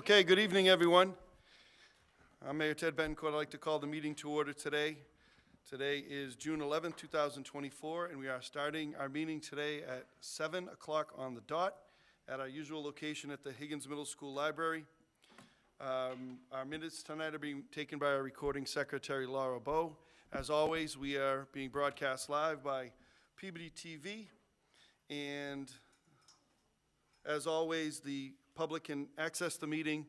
Okay, good evening, everyone. I'm Mayor Ted Betancourt. I'd like to call the meeting to order today. Today is June 11th, 2024, and we are starting our meeting today at 7 o'clock on the dot at our usual location at the Higgins Middle School Library. Our minutes tonight are being taken by our recording secretary, Laura Bowe. As always, we are being broadcast live by Peabody TV, and as always, the public can access the meeting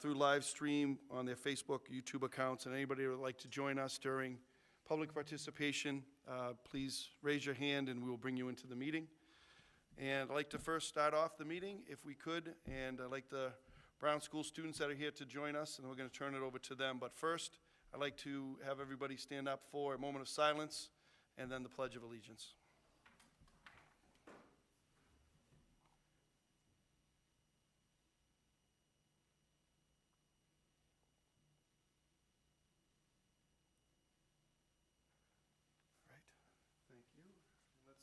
through live stream on their Facebook, YouTube accounts, and anybody who would like to join us during public participation, please raise your hand and we will bring you into the meeting. And I'd like to first start off the meeting, if we could, and I'd like the Brown School students that are here to join us, and we're going to turn it over to them. But first, I'd like to have everybody stand up for a moment of silence and then the Pledge of Allegiance. Thank you. Let's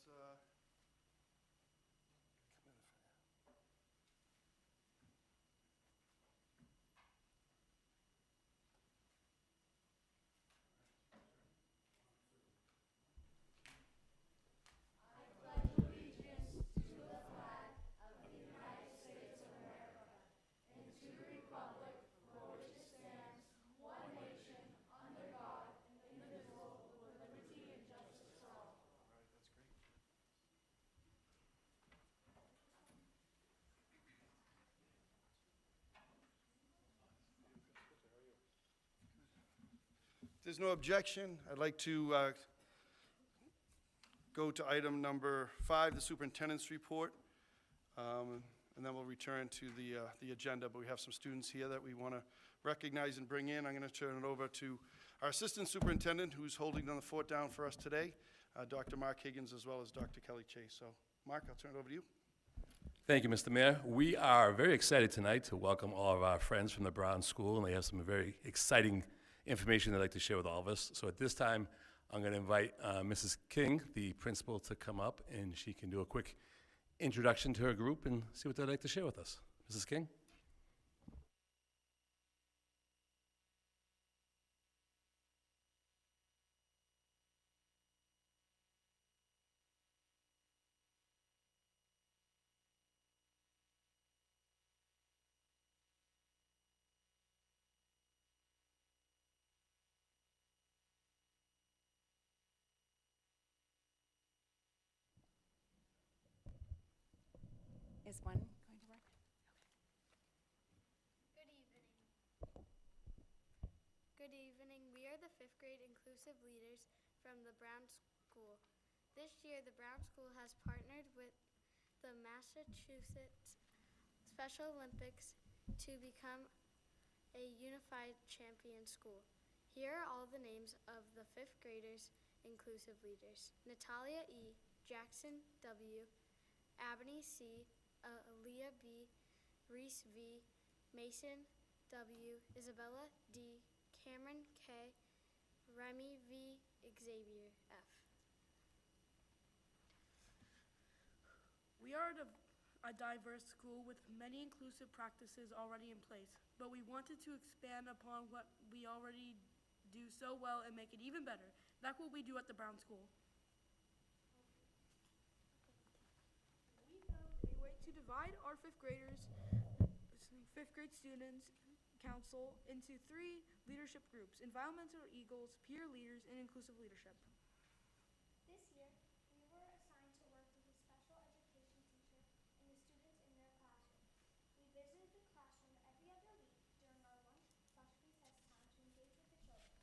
If there's no objection, I'd like to go to item number 5, the superintendent's report, and then we'll return to the agenda. But we have some students here that we want to recognize and bring in. I'm going to turn it over to our assistant superintendent, who's holding down the fort down for us today, Dr. Mark Higgins, as well as Dr. Kelly Chase. So, Mark, I'll turn it over to you. Thank you, Mr. Mayor. We are very excited tonight to welcome all of our friends from the Brown School, and they have some very exciting information they'd like to share with all of us. So at this time, I'm going to invite Mrs. King, the principal, to come up, and she can do a quick introduction to her group and see what they'd like to share with us. Mrs. King? Is one going to work? Good evening. Good evening. We are the 5th grade inclusive leaders from the Brown School. This year, the Brown School has partnered with the Massachusetts Special Olympics to become a unified champion school. Here are all the names of the 5th graders inclusive leaders: Natalia E., Jackson W., Abney C., Aaliyah B., Reese V., Mason W., Isabella D., Cameron K., Remy V., Xavier F. We are a diverse school with many inclusive practices already in place, but we wanted to expand upon what we already do so well and make it even better. That's what we do at the Brown School. A way to divide our 5th grade students council into 3 leadership groups: environmental eagles, peer leaders, and inclusive leadership. This year, we were assigned to work with a special education teacher and the students in their classroom. We visited the classroom every other week during our lunch/recess time to engage with the children.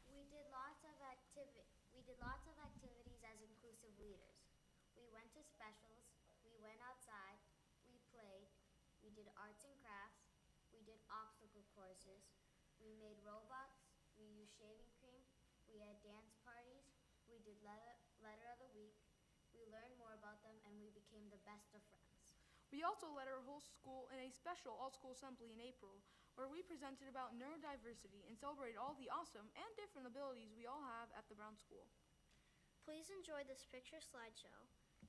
We did lots of activities as inclusive leaders. We went to specials, we went outside, we played, we did arts and crafts, we did obstacle courses, we made robots, we used shaving cream, we had dance parties, we did letter of the week, we learned more about them, and we became the best of friends. We also led our whole school in a special all-school assembly in April, where we presented about neurodiversity and celebrated all the awesome and different abilities we all have at the Brown School. Please enjoy this picture slideshow.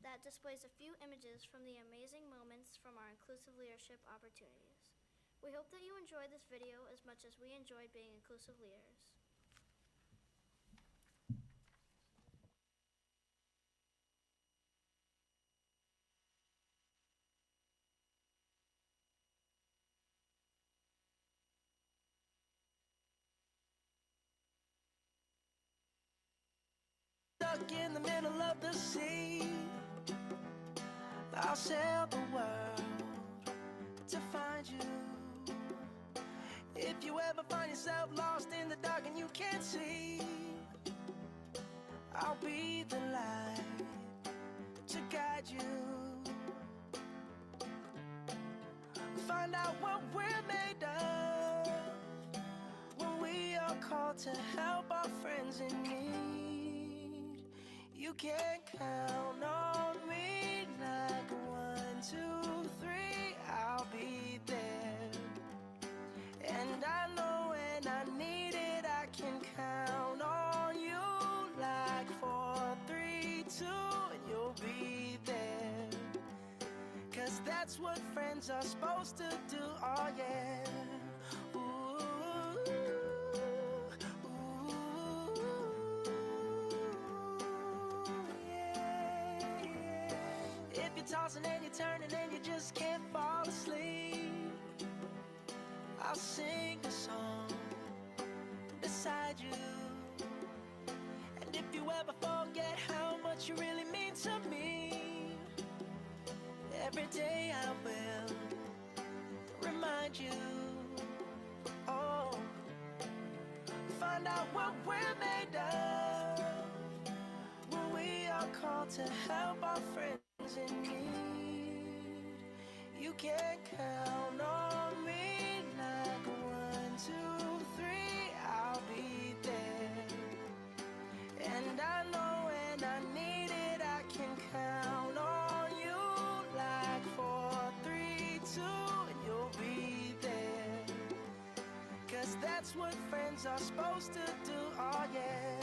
that displays a few images from the amazing moments from our inclusive leadership opportunities. We hope that you enjoyed this video as much as we enjoyed being inclusive leaders. Stuck in the middle of the sea, I'll sail the world to find you. If you ever find yourself lost in the dark and you can't see, I'll be the light to guide you. Find out what we're made of when we are called to help our friends in need. You can count on me like 1, 2, 3, I'll be there. And I know when I need it, I can count on you like 4, 3, 2, and you'll be there. 'Cause that's what friends are supposed to do, oh yeah. If you're tossing and you're turning and you just can't fall asleep, I'll sing a song beside you. And if you ever forget how much you really mean to me, every day I will remind you. Oh, find out what we're made of when we are called to help our friends in need. You can count on me like 1, 2, 3, I'll be there. And I know when I need it, I can count on you like 4, 3, 2, and you'll be there. 'Cause that's what friends are supposed to do, oh yeah.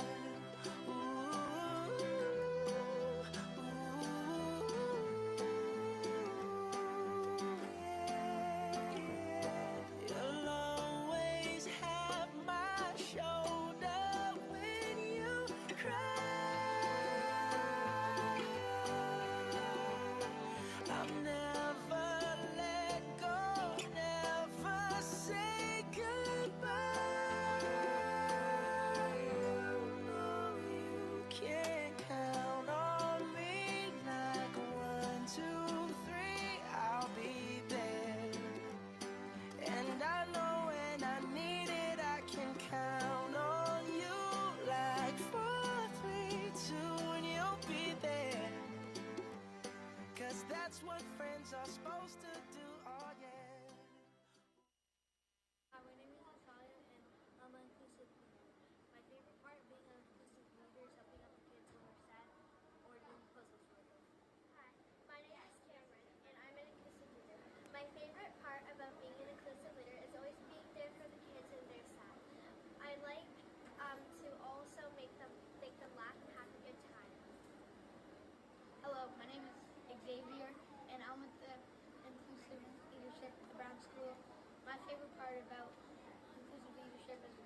You'll always have my shoulder when you cry. I'll never let go, never say goodbye. You know you can count on me like 1, 2, 3, I'll be there. And I know when I need it, I can count on you like 4, 3, 2, and you'll be there. 'Cause that's what friends are supposed to do, oh yeah. Hi, my name is Natalia, and I'm an inclusive leader. My favorite part of being an inclusive leader is helping out the kids when they're sad or doing puzzles with them. Hi, my name is Cameron, and I'm an inclusive leader. My favorite part about being an inclusive leader is always being there for the kids when they're sad. I like to also make them laugh and have a good time. Hello, my name is Xavier, and I'm with the Inclusive Leadership at the Brown School. My favorite part about inclusive leadership is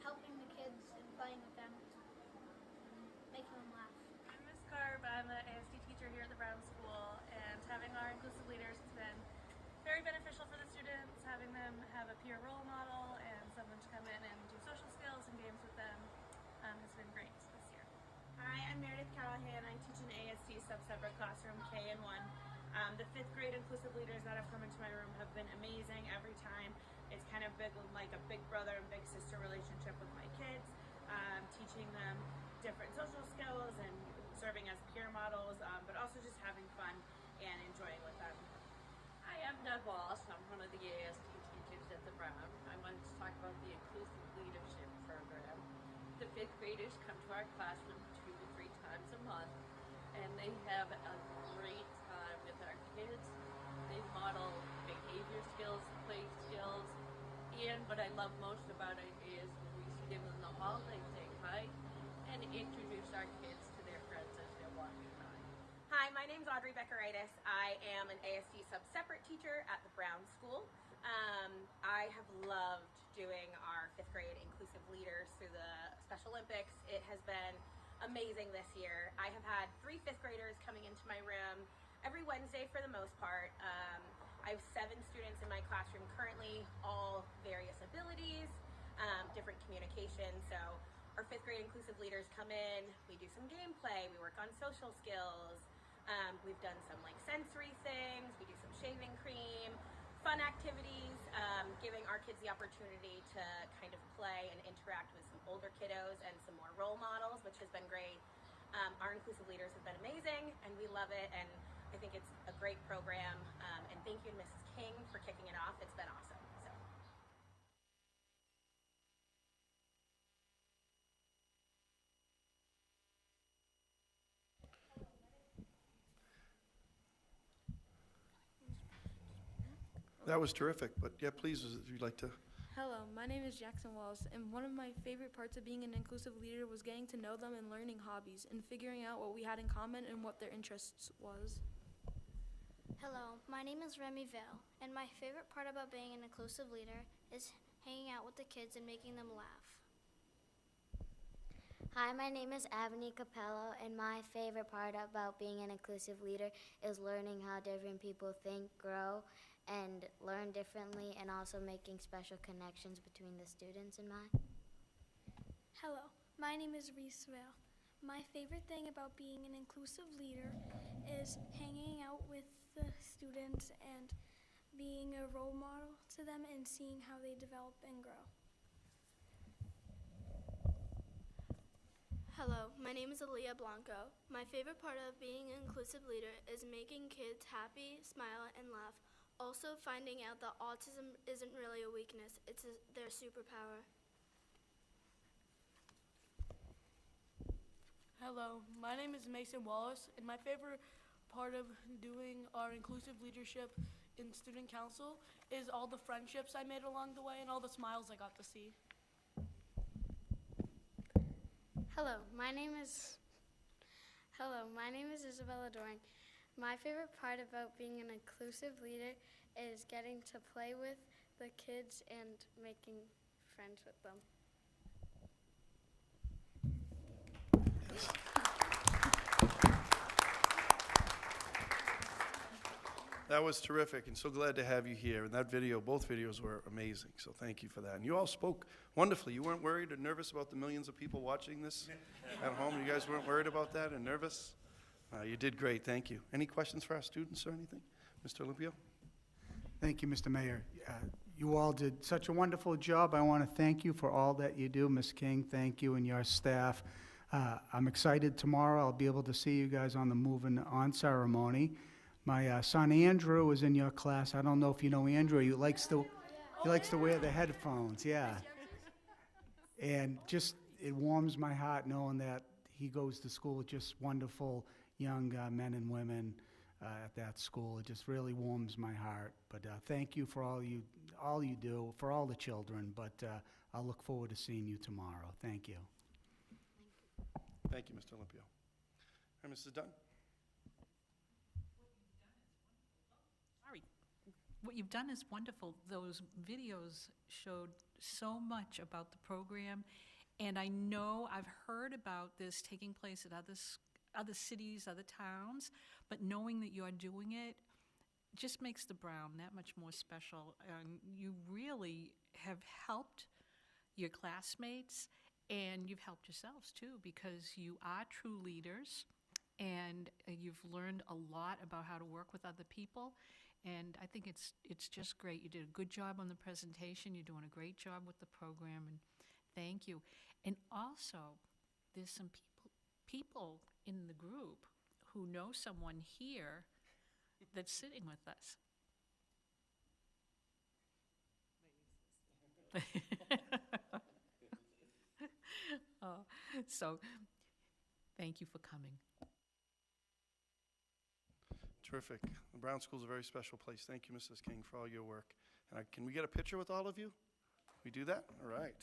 helping the kids and playing with them, and making them laugh. I'm Miss Carb. I'm an ASD teacher here at the Brown School, and having our inclusive leaders has been very beneficial for the students. Having them have a peer role model and someone to come in and do social skills and games with them has been great this year. Hi, I'm Meredith Callahan. I teach an ASD sub-separate classroom, K and 1. The 5th grade inclusive leaders that have come into my room have been amazing every time. It's kind of big, like a big brother and big sister relationship with my kids, teaching them different social skills and serving as peer models, but also just having fun and enjoying with them. Hi, I'm Doug Wallace. I'm one of the ASD teachers at the Brown. I wanted to talk about the Inclusive Leadership Program. The 5th graders come to our classroom 2 to 3 times a month, and they have a great time with our kids. They model behavior skills, play skills, and what I love most about it is when we see them in the hall, they say hi and introduce our kids to their friends as they're walking by. my name's Audrey Beckeritis. I am an ASD sub-separate teacher at the Brown School. I have loved doing our 5th grade inclusive leaders through the Special Olympics. It has been amazing this year. I have had 3 5th graders coming into my room every Wednesday for the most part. I have 7 students in my classroom currently, all various abilities, different communication. So our 5th grade inclusive leaders come in, we do some gameplay, we work on social skills, we've done some like sensory things, we do some shaving cream, fun activities, giving our kids the opportunity to kind of play and interact with some older kiddos and some more role models, which has been great. Our inclusive leaders have been amazing and we love it, and I think it's a great program, and thank you to Mrs. King for kicking it off. It's been awesome. So. That was terrific, but yeah, please, if you'd like to. Hello, my name is Jackson Wallace, and one of my favorite parts of being an inclusive leader was getting to know them and learning hobbies and figuring out what we had in common and what their interests was. Hello, my name is Remy Vale, and my favorite part about being an inclusive leader is hanging out with the kids and making them laugh. Hi, my name is Avani Capello, and my favorite part about being an inclusive leader is learning how different people think, grow, and learn differently, and also making special connections between the students in mine. Hello, my name is Reese Vale. My favorite thing about being an inclusive leader is hanging out with the students and being a role model to them and seeing how they develop and grow. Hello, my name is Aaliyah Blanco. My favorite part of being an inclusive leader is making kids happy, smile, and laugh. Also finding out that autism isn't really a weakness, it's their superpower. Hello, my name is Mason Wallace, and my favorite part of doing our inclusive leadership in student council is all the friendships I made along the way and all the smiles I got to see. Hello, my name is Isabella Doring. My favorite part about being an inclusive leader is getting to play with the kids and making friends with them. That was terrific, and so glad to have you here. And that video, both videos were amazing, so thank you for that. And you all spoke wonderfully. You weren't worried or nervous about the millions of people watching this at home? You guys weren't worried about that and nervous? You did great, thank you. Any questions for our students or anything? Mr. Olympio? Thank you, Mr. Mayor. You all did such a wonderful job. I want to thank you for all that you do. Ms. King, thank you, and your staff. I'm excited tomorrow. I'll be able to see you guys on the moving on ceremony. My son Andrew is in your class. I don't know if you know Andrew. He likes to wear the headphones, yeah. And just, it warms my heart knowing that he goes to school with just wonderful young men and women at that school. It just really warms my heart. But thank you for all you do for all the children. But I'll look forward to seeing you tomorrow. Thank you. Thank you, Mr. Olympio. And Mrs. Dunn? What you've done is wonderful. Those videos showed so much about the program, and I know I've heard about this taking place at other cities, other towns, but knowing that you're doing it just makes the Brown that much more special. And you really have helped your classmates, and you've helped yourselves too, because you are true leaders, and you've learned a lot about how to work with other people. And I think it's just great. You did a good job on the presentation. You're doing a great job with the program, and thank you. And also, there's some people in the group who know someone here that's sitting with us. So, thank you for coming. Terrific. The Brown School's a very special place. Thank you, Mrs. King, for all your work. And can we get a picture with all of you? We do that? All right.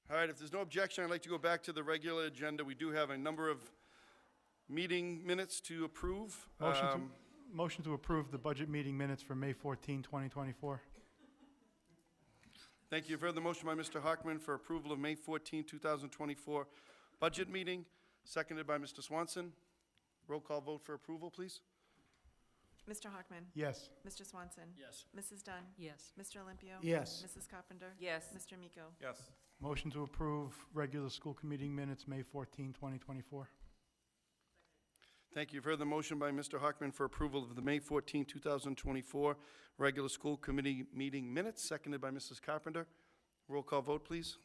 All right, if there's no objection, I'd like to go back to the regular agenda. We do have a number of meeting minutes to approve. Motion to approve the budget meeting minutes for May 14, 2024. Thank you. You've heard the motion by Mr. Hockman for approval of May 14, 2024 budget meeting, seconded by Mr. Swanson. Roll call vote for approval, please. Mr. Hockman? Yes. Mr. Swanson? Yes. Mrs. Dunn? Yes. Mr. Olympio? Yes. Mrs. Carpenter? Yes. Mr. Miko? Yes. Motion to approve regular school committee minutes, May 14, 2024. Thank you. You've heard the motion by Mr. Hockman for approval of the May 14, 2024 regular school committee meeting minutes, seconded by Mrs. Carpenter. Roll call vote, please.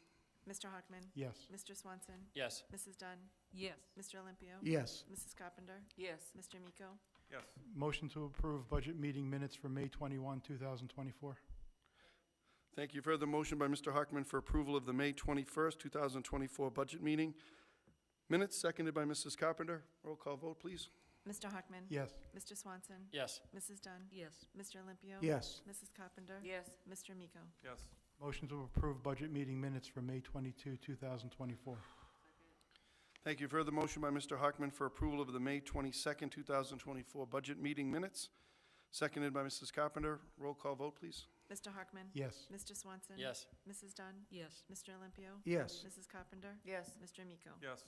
Mr. Hockman? Yes. Mr. Swanson? Yes. Mrs. Dunn? Yes. Mr. Olympio? Yes. Mrs. Carpenter? Yes. Mr. Miko? Yes. Motion to approve budget meeting minutes for May 21, 2024. Thank you. You've heard the motion by Mr. Hockman for approval of the May 21st, 2024 budget meeting minutes, seconded by Mrs. Carpenter. Roll call vote, please. Mr. Hockman? Yes. Mr. Swanson? Yes. Mrs. Dunn? Yes. Mr. Olympio? Yes. Mrs. Carpenter? Yes. Mr. Miko? Yes. Motion to approve budget meeting minutes for May 22, 2024. Thank you. You've heard the motion by Mr. Hockman for approval of the May 22nd, 2024 budget meeting minutes, seconded by Mrs. Carpenter. Roll call vote, please. Mr. Hockman? Yes. Mr. Swanson? Yes. Mrs. Dunn? Yes. Mr. Olympio? Yes. Mrs. Carpenter? Yes. Mr. Miko? Yes.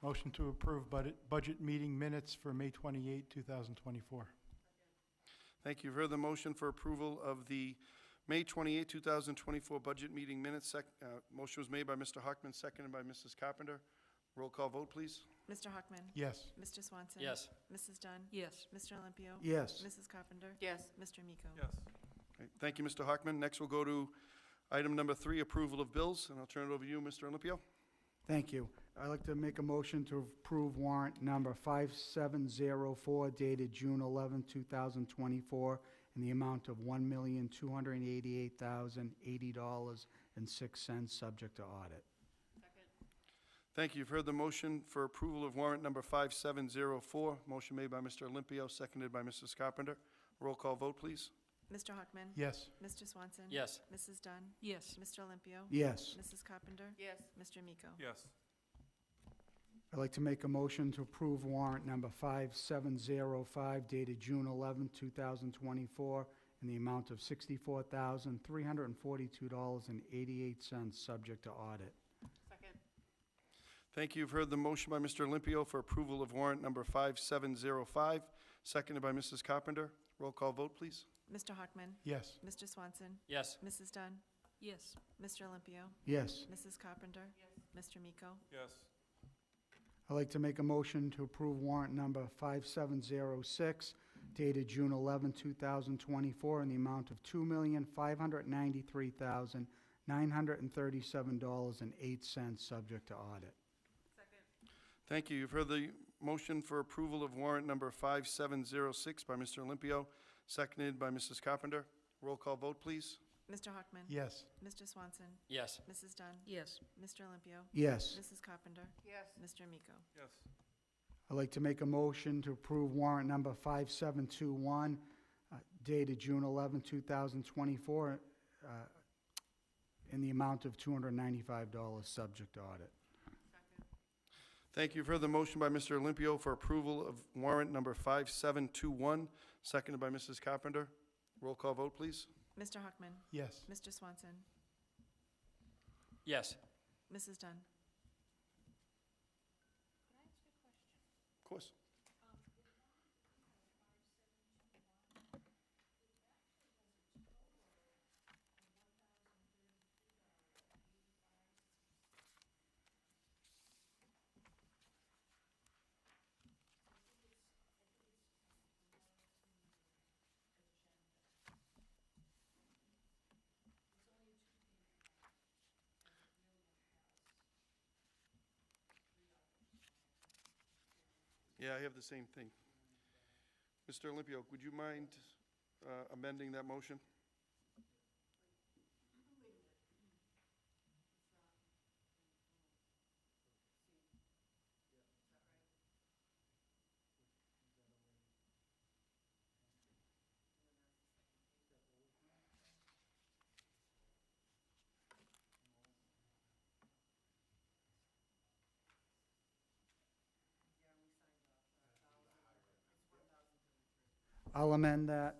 Motion to approve budget meeting minutes for May 28, 2024. Thank you. You've heard the motion for approval of the May 28, 2024 budget meeting minutes. Motion was made by Mr. Hockman, seconded by Mrs. Carpenter. Roll call vote, please. Mr. Hockman? Yes. Mr. Swanson? Yes. Mrs. Dunn? Yes. Mr. Olympio? Yes. Mrs. Carpenter? Yes. Mr. Miko? Okay, thank you, Mr. Hockman. Next, we'll go to item number 3, approval of bills, and I'll turn it over to you, Mr. Olympio. Thank you. I'd like to make a motion to approve warrant number 5704 dated June 11, 2024, in the amount of $1,288,080.06, subject to audit. Thank you. You've heard the motion for approval of warrant number 5704. Motion made by Mr. Olympio, seconded by Mrs. Carpenter. Roll call vote, please. Mr. Hockman? Yes. Mr. Swanson? Yes. Mrs. Dunn? Yes. Mr. Olympio? Yes. Mrs. Carpenter? Yes. Mr. Miko? Yes. I'd like to make a motion to approve warrant number 5705 dated June 11, 2024, in the amount of $64,342.88, subject to audit. Second. Thank you. You've heard the motion by Mr. Olympio for approval of warrant number 5705, seconded by Mrs. Carpenter. Roll call vote, please. Mr. Hockman? Yes. Mr. Swanson? Yes. Mrs. Dunn? Yes. Mr. Olympio? Yes. Mrs. Carpenter? Mr. Miko? Yes. I'd like to make a motion to approve warrant number 5706 dated June 11, 2024, in the amount of $2,593,937.08, subject to audit. Second. Thank you. You've heard the motion for approval of warrant number 5706 by Mr. Olympio, seconded by Mrs. Carpenter. Roll call vote, please. Mr. Hockman? Yes. Mr. Swanson? Yes. Mrs. Dunn? Yes. Mr. Olympio? Yes. Mrs. Carpenter? Yes. Mr. Miko? Yes. I'd like to make a motion to approve warrant number 5721 dated June 11, 2024, in the amount of $295, subject to audit. Second. Thank you. You've heard the motion by Mr. Olympio for approval of warrant number 5721, seconded by Mrs. Carpenter. Roll call vote, please. Mr. Hockman? Yes. Mr. Swanson? Yes. Mrs. Dunn? Of course. Yeah, I have the same thing. Mr. Olympio, would you mind amending that motion? I'll amend that.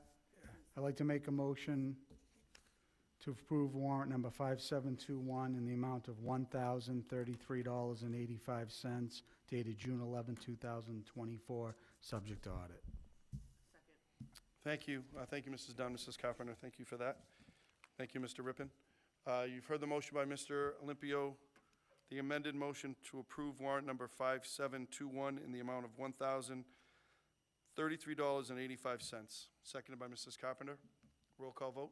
I'd like to make a motion to approve warrant number 5721 in the amount of $1,033.85 dated June 11, 2024, subject to audit. Thank you. Thank you, Mrs. Dunn, Mrs. Carpenter. Thank you for that. Thank you, Mr. Rippon. You've heard the motion by Mr. Olympio. The amended motion to approve warrant number 5721 in the amount of $1,033.85. Seconded by Mrs. Carpenter. Roll call vote.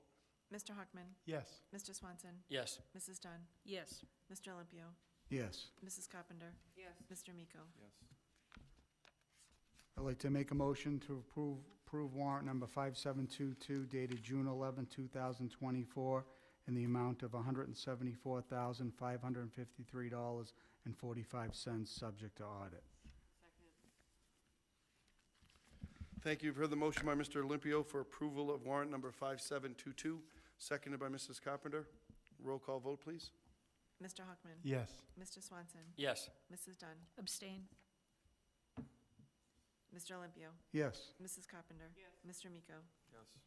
Mr. Hockman. Yes. Mr. Swanson. Yes. Mrs. Dunn. Yes. Mr. Olympio. Yes. Mrs. Carpenter. Yes. Mr. Miko. Yes. I'd like to make a motion to approve warrant number 5722 dated June 11, 2024, in the amount of $174,553.45, subject to audit. Thank you. You've heard the motion by Mr. Olympio for approval of warrant number 5722, seconded by Mrs. Carpenter. Roll call vote, please. Mr. Hockman. Yes. Mr. Swanson. Yes. Mrs. Dunn. Abstain. Mr. Olympio. Yes. Mrs. Carpenter. Yes. Mr. Miko. Yes.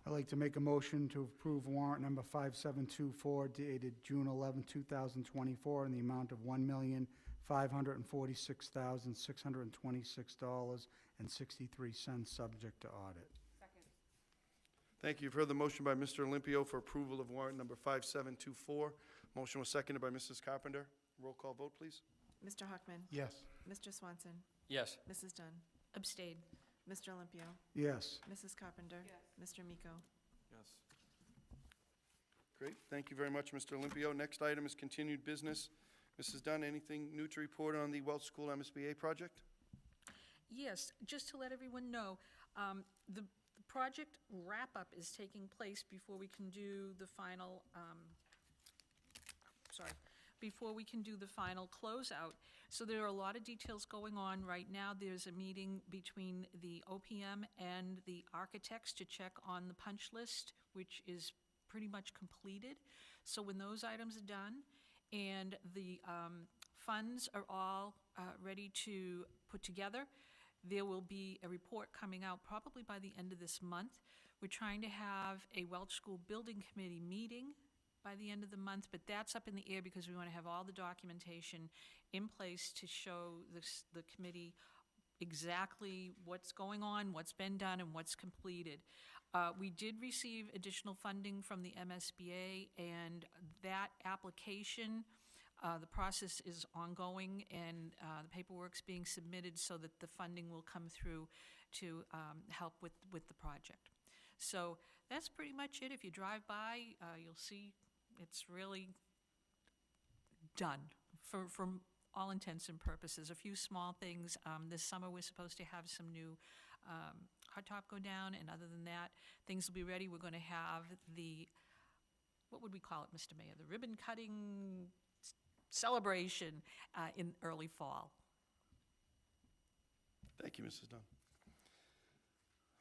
I'd like to make a motion to approve warrant number 5724 dated June 11, 2024, in the amount of $1,546,626.63, subject to audit. Thank you. You've heard the motion by Mr. Olympio for approval of warrant number 5724. Motion was seconded by Mrs. Carpenter. Roll call vote, please. Mr. Hockman. Yes. Mr. Swanson. Yes. Mrs. Dunn. Abstain. Mr. Olympio. Yes. Mrs. Carpenter. Yes. Mr. Miko. Yes. Great. Thank you very much, Mr. Olympio. Next item is continued business. Mrs. Dunn, anything new to report on the Welch School MSBA project? Yes, just to let everyone know, the project wrap-up is taking place before we can do the final, before we can do the final closeout. So there are a lot of details going on right now. There's a meeting between the OPM and the architects to check on the punch list, which is pretty much completed. So when those items are done and the funds are all ready to put together, there will be a report coming out probably by the end of this month. We're trying to have a Welch School Building Committee meeting by the end of the month, but that's up in the air because we want to have all the documentation in place to show the committee exactly what's going on, what's been done, and what's completed. We did receive additional funding from the MSBA, and that application, the process is ongoing, and the paperwork's being submitted so that the funding will come through to help with the project. So that's pretty much it. If you drive by, you'll see it's really done for all intents and purposes. A few small things. This summer, we're supposed to have some new hot top go down, and other than that, things will be ready. We're going to have the, what would we call it, Mr. Mayor? The ribbon cutting celebration in early fall. Thank you, Mrs. Dunn.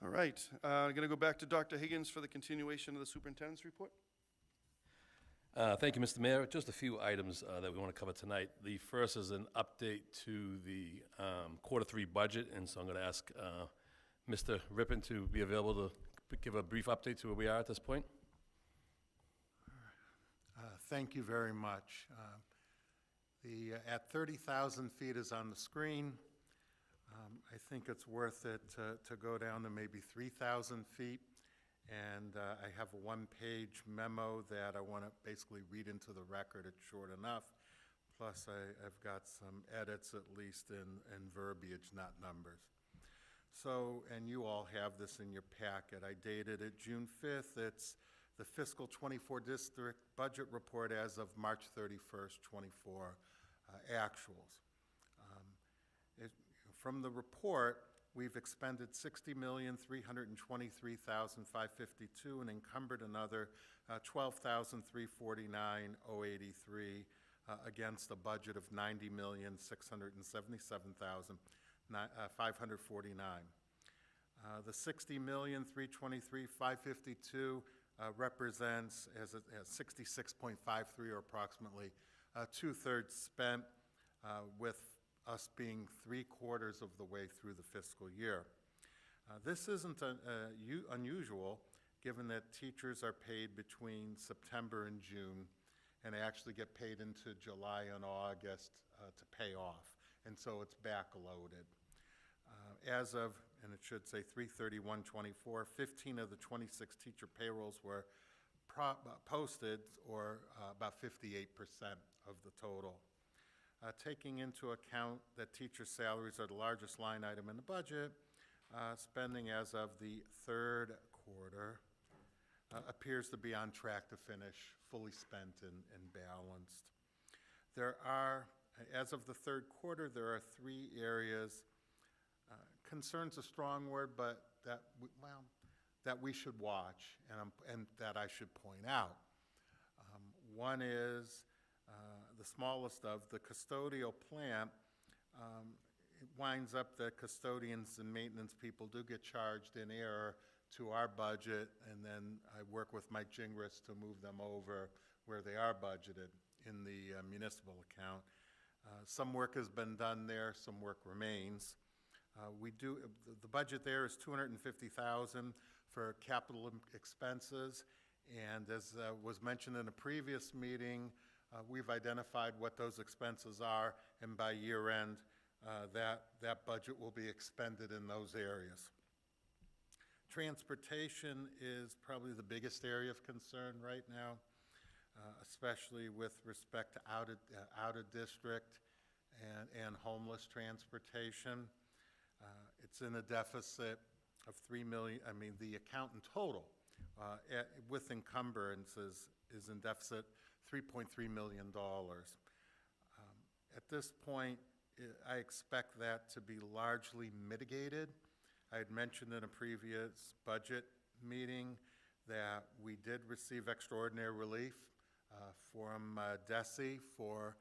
All right. I'm going to go back to Dr. Higgins for the continuation of the superintendent's report. Thank you, Mr. Mayor. Just a few items that we want to cover tonight. The first is an update to the Q3 budget, and so I'm going to ask Mr. Rippon to be available to give a brief update to where we are at this point. Thank you very much. At 30,000 feet is on the screen. I think it's worth it to go down to maybe 3,000 feet. And I have a one-page memo that I want to basically read into the record. It's short enough. Plus, I've got some edits, at least in verbiage, not numbers. So, and you all have this in your packet. I dated it June 5th. It's the fiscal 24 district budget report as of March 31st, 24 actuals. From the report, we've expended $60,323,552 and encumbered another $12,349,083 against a budget of $90,677,549. The $60,323,552 represents as 66.53, or approximately 2/3 spent, with us being 3/4 of the way through the fiscal year. This isn't unusual, given that teachers are paid between September and June and actually get paid into July and August to pay off, and so it's backloaded. As of, and it should say 3/31/24, 15 of the 26 teacher payrolls were posted, or about 58% of the total. Taking into account that teacher salaries are the largest line item in the budget, spending as of the third quarter appears to be on track to finish fully spent and balanced. There are, as of the third quarter, there are 3 areas. Concern's a strong word, but that we should watch and that I should point out. One is the smallest of the custodial plant. It winds up that custodians and maintenance people do get charged in error to our budget, and then I work with Mike Gingras to move them over where they are budgeted in the municipal account. Some work has been done there, some work remains. The budget there is $250,000 for capital expenses, and as was mentioned in a previous meeting, we've identified what those expenses are, and by year end, that budget will be expended in those areas. Transportation is probably the biggest area of concern right now, especially with respect to out of district and homeless transportation. It's in a deficit of $3 million. I mean, the account in total with encumbrances is in deficit $3.3 million. At this point, I expect that to be largely mitigated. I had mentioned in a previous budget meeting that we did receive extraordinary relief from DESE for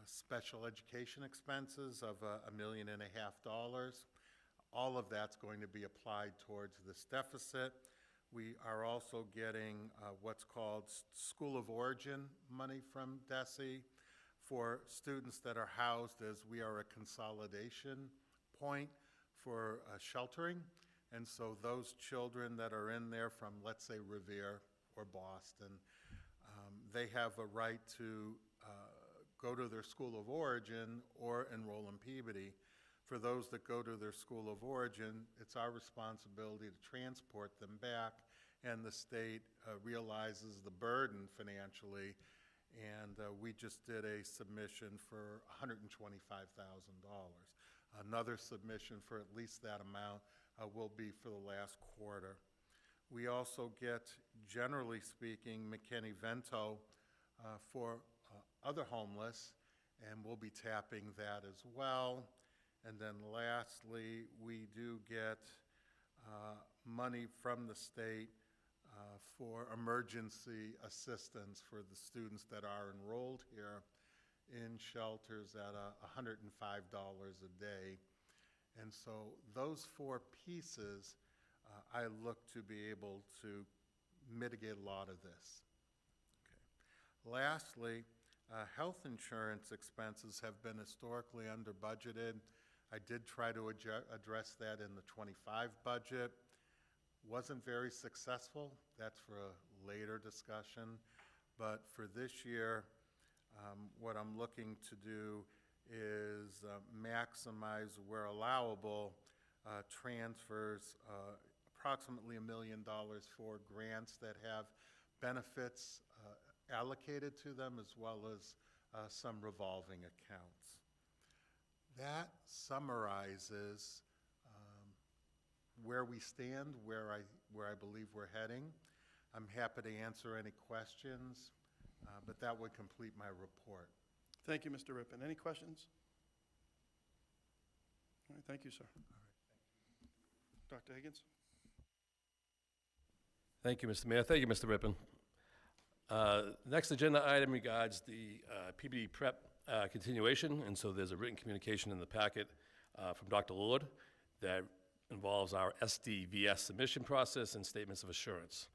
special education expenses of $1.5 million. All of that's going to be applied towards this deficit. We are also getting what's called School of Origin money from DESE for students that are housed, as we are a consolidation point for sheltering. And so those children that are in there from, let's say, Revere or Boston, they have a right to go to their school of origin or enroll in Peabody. For those that go to their school of origin, it's our responsibility to transport them back, and the state realizes the burden financially, and we just did a submission for $125,000. Another submission for at least that amount will be for the last quarter. We also get, generally speaking, McKinney-Vento for other homeless, and we'll be tapping that as well. And then lastly, we do get money from the state for emergency assistance for the students that are enrolled here in shelters at $105 a day. And so those 4 pieces, I look to be able to mitigate a lot of this. Okay. Lastly, health insurance expenses have been historically under budgeted. I did try to address that in the 25 budget. Wasn't very successful. That's for a later discussion. But for this year, what I'm looking to do is maximize where allowable transfers approximately $1 million for grants that have benefits allocated to them, as well as some revolving accounts. That summarizes where we stand, where I believe we're heading. I'm happy to answer any questions, but that would complete my report. Thank you, Mr. Rippon. Any questions? All right, thank you, sir. All right, Dr. Higgins? Thank you, Mr. Mayor. Thank you, Mr. Rippon. Next agenda item regards the Peabody Prep continuation, and so there's a written communication in the packet from Dr. Lord that involves our SDVS submission process and statements of assurance.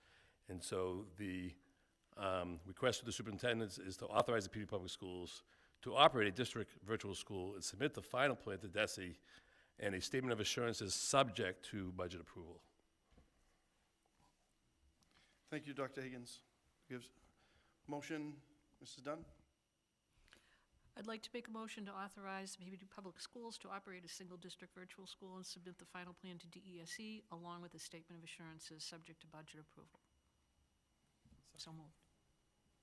And so the request of the superintendent is to authorize the Peabody Public Schools to operate a district virtual school and submit the final plan to DESE and a statement of assurance is subject to budget approval. Thank you, Dr. Higgins. Gives motion, Mrs. Dunn? I'd like to make a motion to authorize the Peabody Public Schools to operate a single district virtual school and submit the final plan to DESE along with a statement of assurances subject to budget approval. So moved.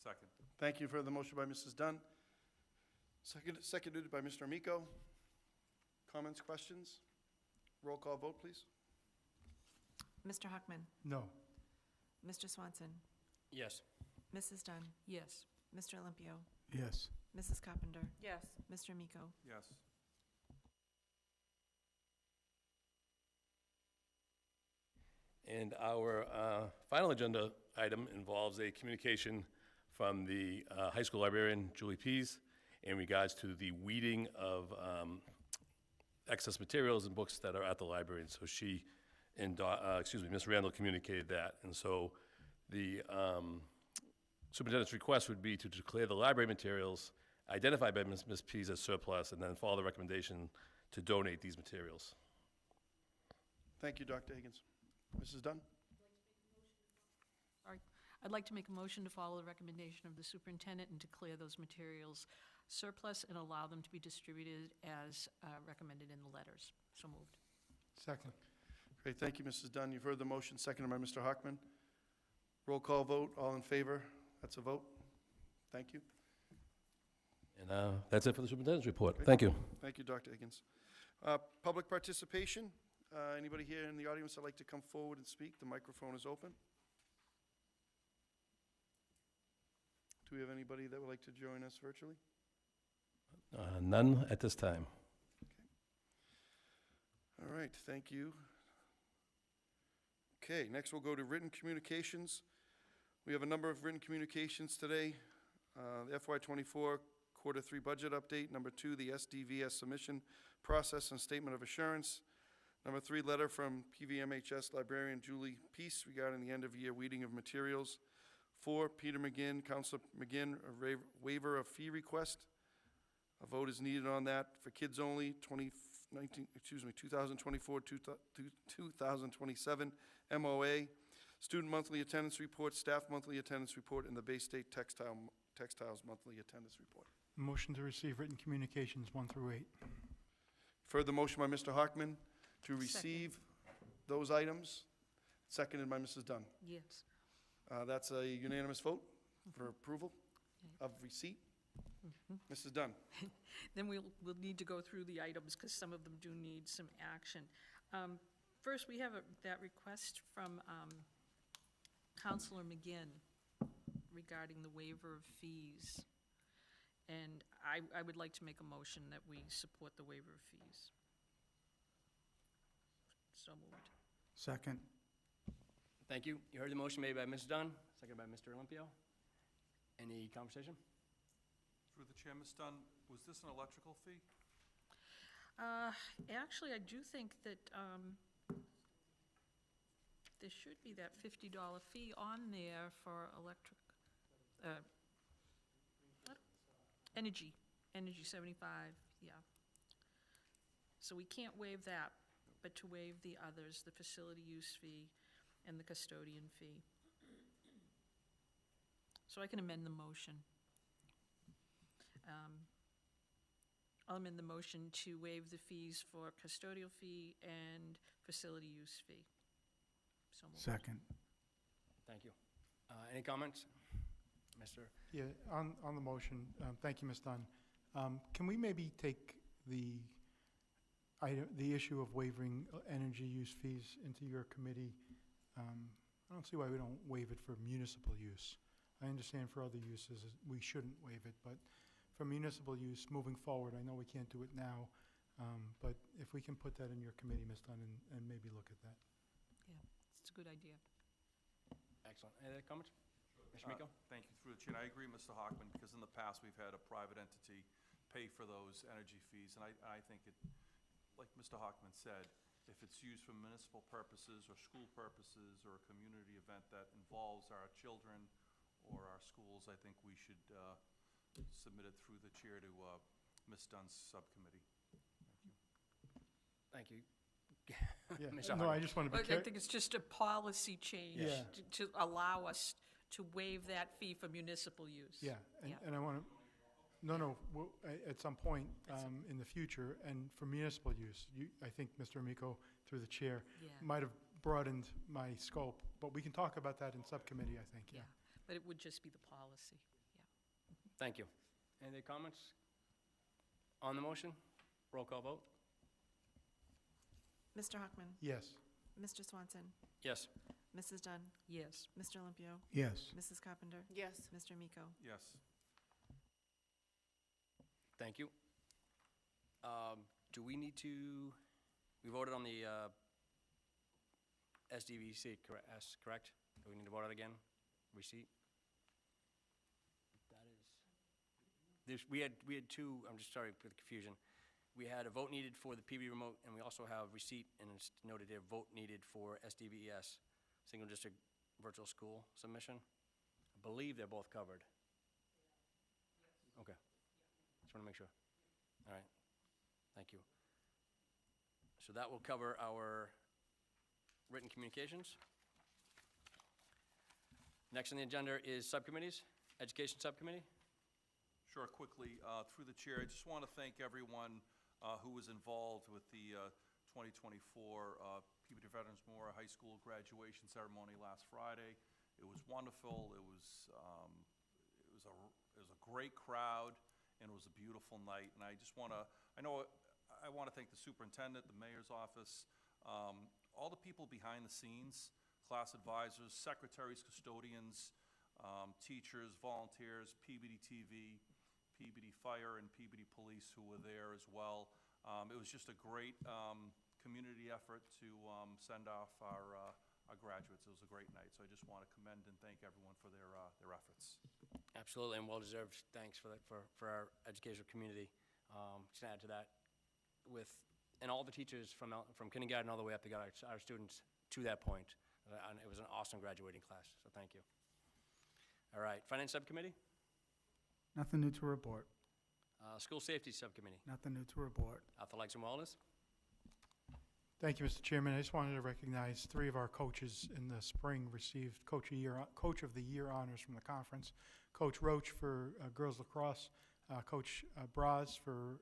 Second. Thank you for the motion by Mrs. Dunn. Seconded by Mr. Amico. Comments, questions? Roll call vote, please. Mr. Hockman. No. Mr. Swanson. Yes. Mrs. Dunn. Yes. Mr. Olympio. Yes. Mrs. Carpenter. Yes. Mr. Amico. Yes. And our final agenda item involves a communication from the high school librarian, Julie Pease, in regards to the weeding of excess materials and books that are at the library. And so she and, Ms. Randall communicated that. And so the superintendent's request would be to declare the library materials identified by Ms. Pease as surplus and then follow the recommendation to donate these materials. Thank you, Dr. Higgins. Mrs. Dunn? Sorry. I'd like to make a motion to follow the recommendation of the superintendent and declare those materials surplus and allow them to be distributed as recommended in the letters. So moved. Second. Great, thank you, Mrs. Dunn. You've heard the motion, seconded by Mr. Hockman. Roll call vote, all in favor? That's a vote. Thank you. And that's it for the superintendent's report. Thank you. Thank you, Dr. Higgins. Public participation. Anybody here in the audience that'd like to come forward and speak? The microphone is open. Do we have anybody that would like to join us virtually? None at this time. All right, thank you. Okay, next we'll go to written communications. We have a number of written communications today. The FY24 Quarter 3 budget update. Number 2, the SDVS submission process and statement of assurance. Number 3, letter from PVMHS librarian Julie Peace regarding the end-of-year weeding of materials. 4, Peter McGinn, Councilor McGinn, a waiver of fee request. A vote is needed on that for kids only, 2024 to 2027 MOA, student monthly attendance report, staff monthly attendance report, and the Bay State Textiles monthly attendance report. Motion to receive written communications 1 through 8. Further motion by Mr. Hockman to receive those items, seconded by Mrs. Dunn. Yes. That's a unanimous vote for approval of receipt. Mrs. Dunn. Then we'll need to go through the items because some of them do need some action. First, we have that request from Councilor McGinn regarding the waiver of fees. And I would like to make a motion that we support the waiver of fees. So moved. Second. Thank you. You heard the motion made by Ms. Dunn, seconded by Mr. Olympio. Any conversation? Through the chair, Ms. Dunn, was this an electrical fee? Actually, I do think that there should be that $50 fee on there for electric, energy 75, yeah. So we can't waive that, but to waive the others, the facility use fee and the custodian fee. So I can amend the motion. I'll amend the motion to waive the fees for custodial fee and facility use fee. So moved. Second. Thank you. Any comments? Mr. Yeah, on the motion, thank you, Ms. Dunn. Can we maybe take the issue of waiving energy use fees into your committee? I don't see why we don't waive it for municipal use. I understand for other uses we shouldn't waive it, but for municipal use moving forward, I know we can't do it now, but if we can put that in your committee, Ms. Dunn, and maybe look at that. Yeah, it's a good idea. Excellent. Any other comments? Mr. Miko? Thank you. Through the chair, I agree, Mr. Hockman, because in the past, we've had a private entity pay for those energy fees, and I think it, like Mr. Hockman said, if it's used for municipal purposes or school purposes or a community event that involves our children or our schools, I think we should submit it through the chair to Ms. Dunn's subcommittee. Thank you. Thank Thank you. Yeah. Mr. No, I Hartman. just want to be Well, I think it's just a policy change Yeah. to allow us to waive that fee for municipal use. Yeah, and I want to, no, at some point in the future, and for municipal use, I think Mr. Amico, through the chair, Yeah. might have broadened my scope, but we can talk about that in subcommittee, I think, yeah. But it would just be the policy, yeah. Thank you. Any other comments on the motion? Roll call vote? Mr. Hockman? Yes. Mr. Swanson? Yes. Mrs. Dunn? Yes. Mr. Olympio? Yes. Mrs. Carpenter? Yes. Mr. Amico? Yes. Thank you. Do we need to, we voted on the SDVC, correct? Do we need to vote on it again? Receipt? That is, we had two, I'm just sorry for the confusion. We had a vote needed for the Peabody remote, and we also have receipt, and it's noted here, vote needed for SDVES, Single District Virtual School Submission. I believe they're both covered. Okay. Just want to make sure. All right. Thank you. So that will cover our written communications. Next on the agenda is subcommittees. Education Subcommittee. Sure, quickly, through the chair, I just want to thank everyone who was involved with the 2024 Peabody Veterans Memorial High School graduation ceremony last Friday. It was wonderful. It was a great crowd, and it was a beautiful night. And I just want to, I want to thank the superintendent, the mayor's office, all the people behind the scenes, class advisors, secretaries, custodians, teachers, volunteers, Peabody TV, Peabody Fire, and Peabody Police who were there as well. It was just a great community effort to send off our graduates. It was a great night, so I just want to commend and thank everyone for their efforts. Absolutely, and well-deserved thanks for our educational community. Just to add to that, and all the teachers from kindergarten all the way up to got our students to that point. And it was an awesome graduating class, so thank you. All right, Finance Subcommittee? Nothing new to report. School Safety Subcommittee? Nothing new to report. Athletics and Wellness? Thank you, Mr. Chairman. I just wanted to recognize 3 of our coaches in the spring received Coach of the Year honors from the conference. Coach Roach for girls lacrosse, Coach Braz for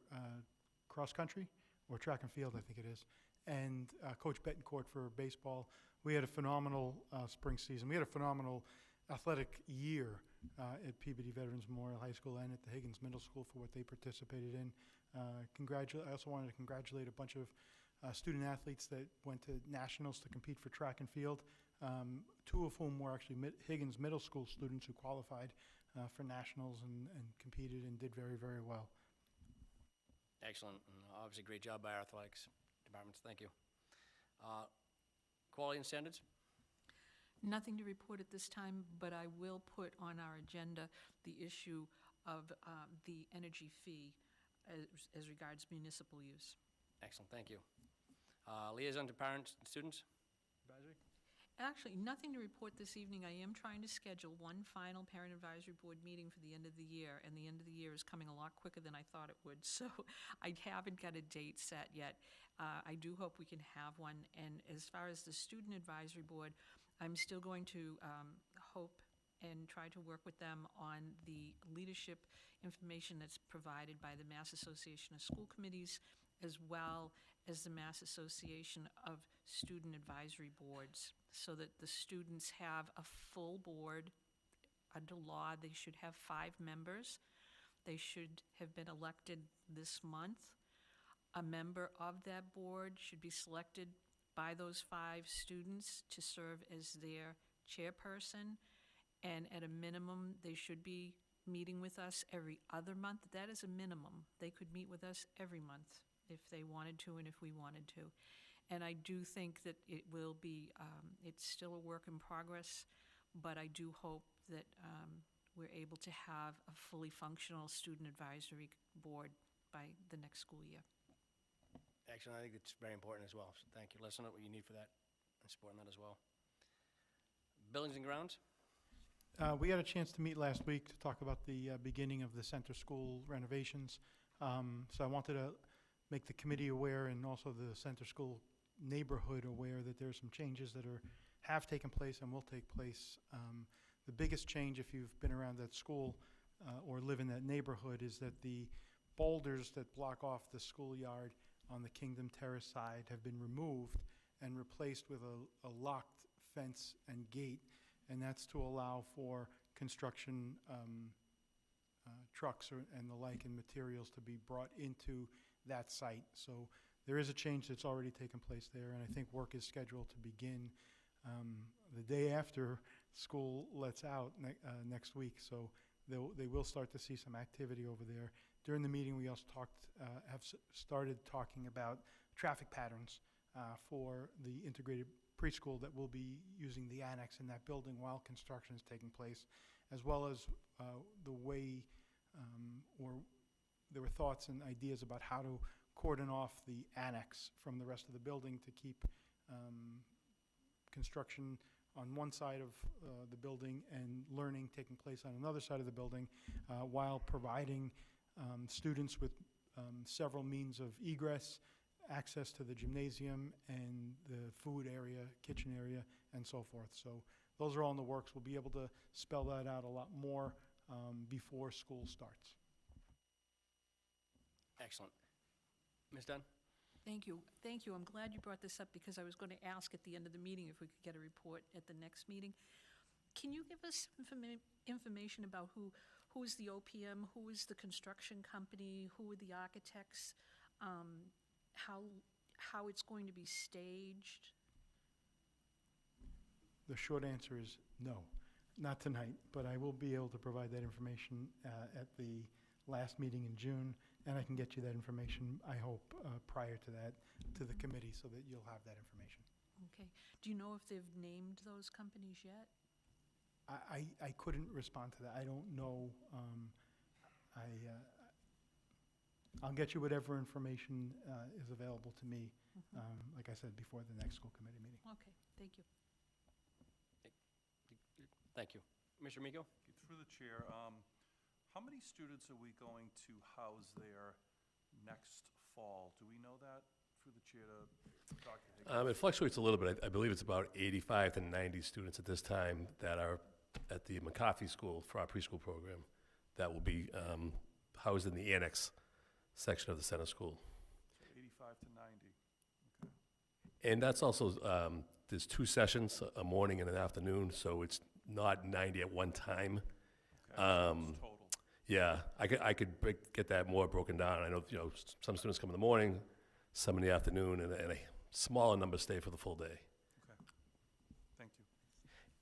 cross country, or track and field, I think it is, and Coach Betancourt for baseball. We had a phenomenal spring season. We had a phenomenal athletic year at Peabody Veterans Memorial High School and at the Higgins Middle School for what they participated in. I also wanted to congratulate a bunch of student athletes that went to nationals to compete for track and field, 2 of whom were actually Higgins Middle School students who qualified for nationals and competed and did very, very well. Excellent, and obviously great job by our athletics departments, thank you. Quality and standards? Nothing to report at this time, but I will put on our agenda the issue of the energy fee as regards municipal use. Excellent, thank you. Liaison to parents and students? Advisory? Actually, nothing to report this evening. I am trying to schedule one final parent advisory board meeting for the end of the year, and the end of the year is coming a lot quicker than I thought it would, so I haven't got a date set yet. I do hope we can have one, and as far as the student advisory board, I'm still going to hope and try to work with them on the leadership information that's provided by the Mass Association of School Committees, as well as the Mass Association of Student Advisory Boards, so that the students have a full board. Under law, they should have 5 members. They should have been elected this month. A member of that board should be selected by those 5 students to serve as their chairperson, and at a minimum, they should be meeting with us every other month. That is a minimum. They could meet with us every month if they wanted to and if we wanted to. And I do think that it will be, it's still a work in progress, but I do hope that we're able to have a fully functional student advisory board by the next school year. Excellent, I think it's very important as well, so thank you. Let us know what you need for that, and supporting that as well. Buildings and grounds? We had a chance to meet last week to talk about the beginning of the center school renovations. So I wanted to make the committee aware and also the center school neighborhood aware that there are some changes that have taken place and will take place. The biggest change, if you've been around that school or live in that neighborhood, is that the boulders that block off the schoolyard on the Kingdom Terrace side have been removed and replaced with a locked fence and gate, and that's to allow for construction trucks and the like and materials to be brought into that site. So there is a change that's already taken place there, and I think work is scheduled to begin the day after school lets out next week. So they will start to see some activity over there. During the meeting, we also started talking about traffic patterns for the integrated preschool that will be using the annex in that building while construction is taking place, as well as the way, or there were thoughts and ideas about how to cordon off the annex from the rest of the building to keep construction on one side of the building and learning taking place on another side of the building, while providing students with several means of egress, access to the gymnasium and the food area, kitchen area, and so forth. So those are all in the works. We'll be able to spell that out a lot more before school starts. Excellent. Ms. Dunn? Thank you. Thank you. I'm glad you brought this up because I was going to ask at the end of the meeting if we could get a report at the next meeting. Can you give us information about who is the OPM, who is the construction company, who are the architects, how it's going to be staged? The short answer is no, not tonight, but I will be able to provide that information at the last meeting in June, and I can get you that information, I hope, prior to that, to the committee, so that you'll have that information. Okay. Do you know if they've named those companies yet? I couldn't respond to that. I don't know. I'll get you whatever information is available to me, like I said, before the next school committee meeting. Okay, thank you. Thank you. Mr. Miko? Through the chair, how many students are we going to house there next fall? Do we know that? Through the chair to Dr. Higgins. It fluctuates a little bit. I believe it's about 85 to 90 students at this time that are at the McCarthy School for our preschool program that will be housed in the annex section of the center school. So 85 to 90. Okay. And that's also, there's 2 sessions, a morning and an afternoon, so it's not 90 at one time. Okay. So it's total. Yeah, I could get that more broken down. I know, some students come in the morning, some in the afternoon, and a smaller number stay for the full day. Okay. Thank you.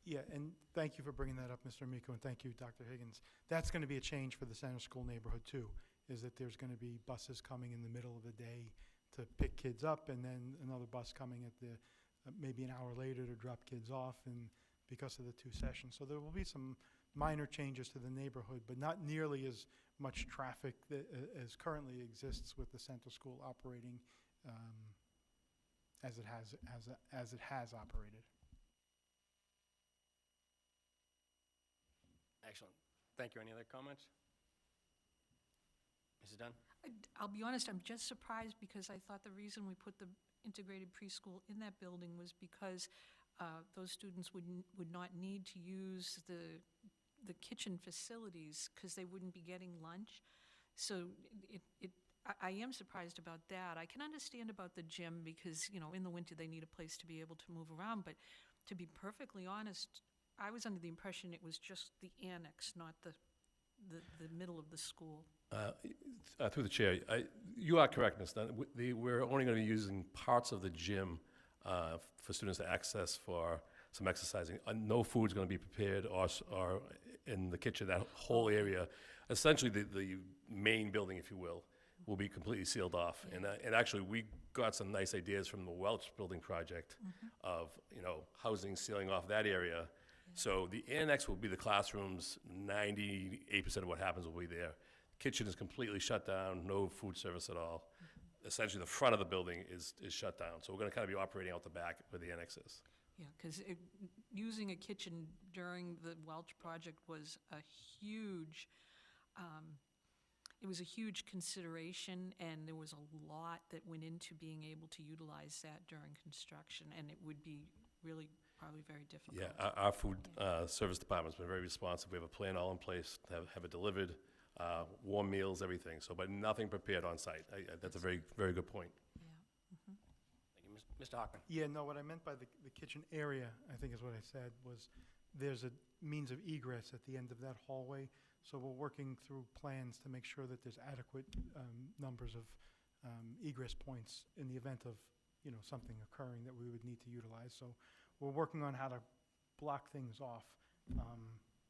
Yeah, and thank you for bringing that up, Mr. Miko, and thank you, Dr. Higgins. That's going to be a change for the center school neighborhood, too, is that there's going to be buses coming in the middle of the day to pick kids up, and then another bus coming at the maybe an hour later to drop kids off, and because of the 2 sessions. So there will be some minor changes to the neighborhood, but not nearly as much traffic as currently exists with the center school operating as it has operated. Excellent. Thank you. Any other comments? Mrs. Dunn? I'll be honest, I'm just surprised because I thought the reason we put the integrated preschool in that building was because those students would not need to use the kitchen facilities because they wouldn't be getting lunch. So I am surprised about that. I can understand about the gym because, in the winter they need a place to be able to move around. But to be perfectly honest, I was under the impression it was just the annex, not the middle of the school. Through the chair, you are correct, Ms. Dunn. We're only going to be using parts of the gym for students to access for some exercising. No food's going to be prepared or in the kitchen. That whole area, essentially the main building, if you will be completely sealed off. And actually, we got some nice ideas from the Welch building project of housing, sealing off that area. So the annex will be the classrooms. 98% of what happens will be there. Kitchen is completely shut down, no food service at all. Essentially, the front of the building is shut down. So we're going to kind of be operating out the back where the annex is. Yeah, because using a kitchen during the Welch project was a huge it was a huge consideration, and there was a lot that went into being able to utilize that during construction, and it would be really probably very difficult. Yeah, our food service department's been very responsive. We have a plan all in place, to have it delivered, warm meals, everything. So, but nothing prepared on site. That's a very, very good point. Yeah. Thank you. Mr. Hockman. Yeah, no, what I meant by the kitchen area, I think is what I said, was there's a means of egress at the end of that hallway. So we're working through plans to make sure that there's adequate numbers of egress points in the event of, something occurring that we would need to utilize. So we're working on how to block things off.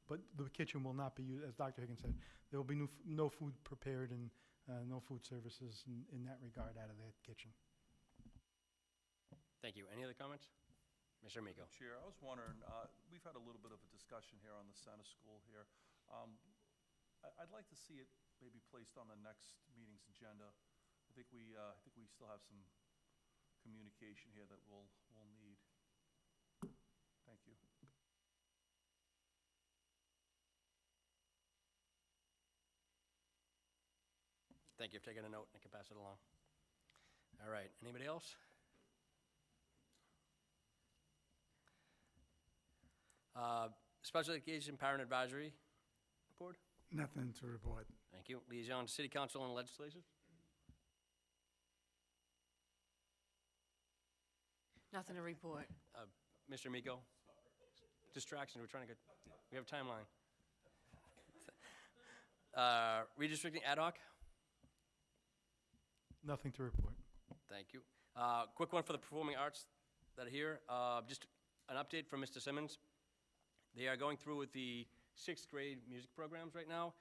But the kitchen will not be used, as Dr. Higgins said, there will be no food prepared and no food services in that regard out of that kitchen. Thank you. Any other comments? Mr. Amico. Chair, I was wondering, we've had a little bit of a discussion here on the center school here. I'd like to see it maybe placed on the next meeting's agenda. I think we still have some communication here that we'll need. Thank you. Thank you for taking a note. I can pass it along. All right. Anybody else? Special Education Parent Advisory Board? Nothing to report. Thank you. Liaison to City Council and Legislature? Nothing to report. Mr. Amico? Distractions. We have a timeline. Redistricting ad hoc? Nothing to report. Thank you. Quick one for the performing arts that are here. Just an update from Mr. Simmons. They are going through with the 6th grade music programs right now,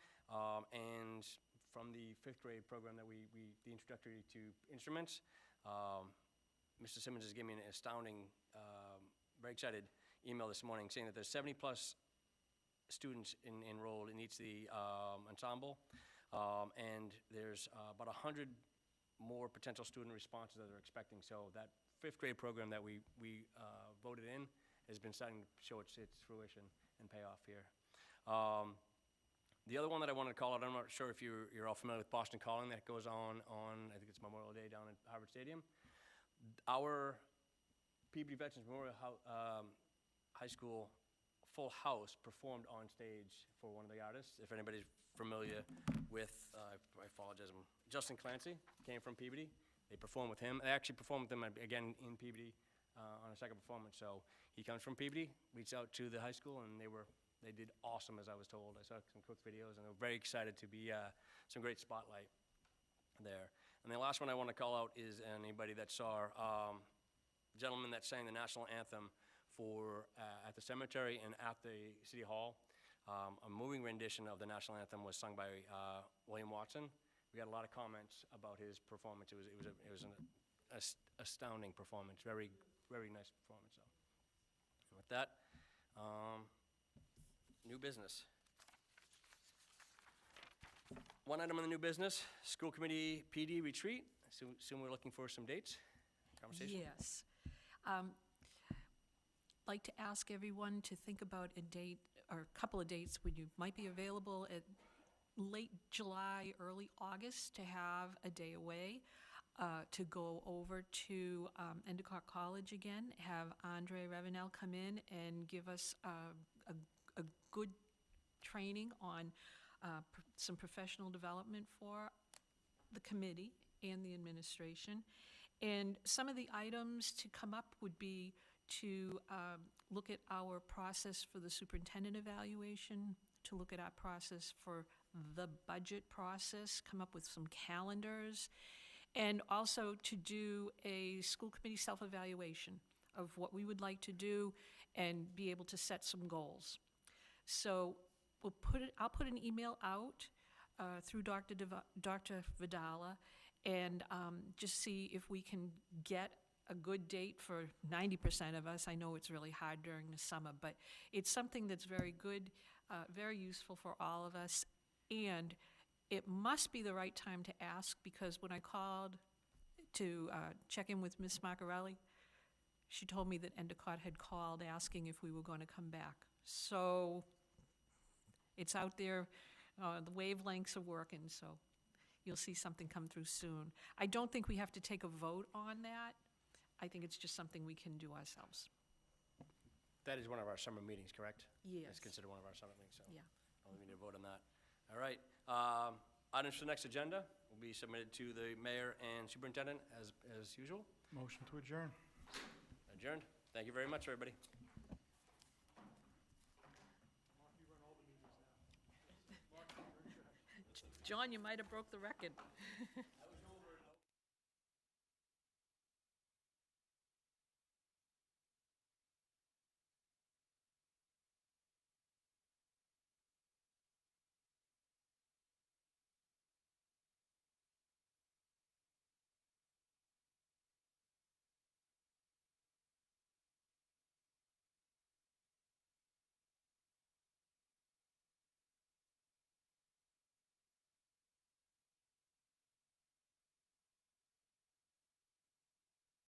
and from the 5th grade program that the introductory to instruments, Mr. Simmons has given me an astounding, very excited email this morning saying that there's 70+ students enrolled in each of the ensemble, and there's about 100 more potential student responses that they're expecting. So that 5th grade program that we voted in has been starting to show its fruition and payoff here. The other one that I wanted to call out, I'm not sure if you're all familiar with Boston Calling that goes on I think it's Memorial Day down at Harvard Stadium. Our Peabody Veterans Memorial High School full house performed on stage for one of the artists. If anybody's familiar with, I apologize, Justin Clancy came from Peabody. They performed with him. They actually performed with him again in Peabody on a second performance. So he comes from Peabody, reached out to the high school, and they did awesome, as I was told. I saw some quick videos, and they were very excited to be some great spotlight there. And the last one I want to call out is anybody that saw the gentleman that sang the national anthem at the cemetery and at the City Hall. A moving rendition of the national anthem was sung by William Watson. We got a lot of comments about his performance. It was an astounding performance. Very, very nice performance. So, and with that, new business. One item on the new business: school committee PD retreat. Assume we're looking for some dates. Conversation. Yes. Like to ask everyone to think about a date or a couple of dates when you might be available at late July, early August to have a day away, to go over to Endicott College again, have Andre Revenel come in and give us a good training on some professional development for the committee and the administration. And some of the items to come up would be to look at our process for the superintendent evaluation, to look at our process for the budget process, come up with some calendars, and also to do a school committee self-evaluation of what we would like to do and be able to set some goals. So I'll put an email out through Dr. Vidala and just see if we can get a good date for 90% of us. I know it's really hard during the summer, but it's something that's very good, very useful for all of us, and it must be the right time to ask, because when I called to check in with Ms. Marcarelli, she told me that Endicott had called asking if we were going to come back. So it's out there, the wavelengths are working, so you'll see something come through soon. I don't think we have to take a vote on that. I think it's just something we can do ourselves. That is one of our summer meetings, correct? Yes. It's considered one of our summer meetings, so. Yeah. We need to vote on that. All right. Items for the next agenda will be submitted to the mayor and superintendent as usual. Motion to adjourn. Adjourned. Thank you very much, everybody. John, you might have broke the record.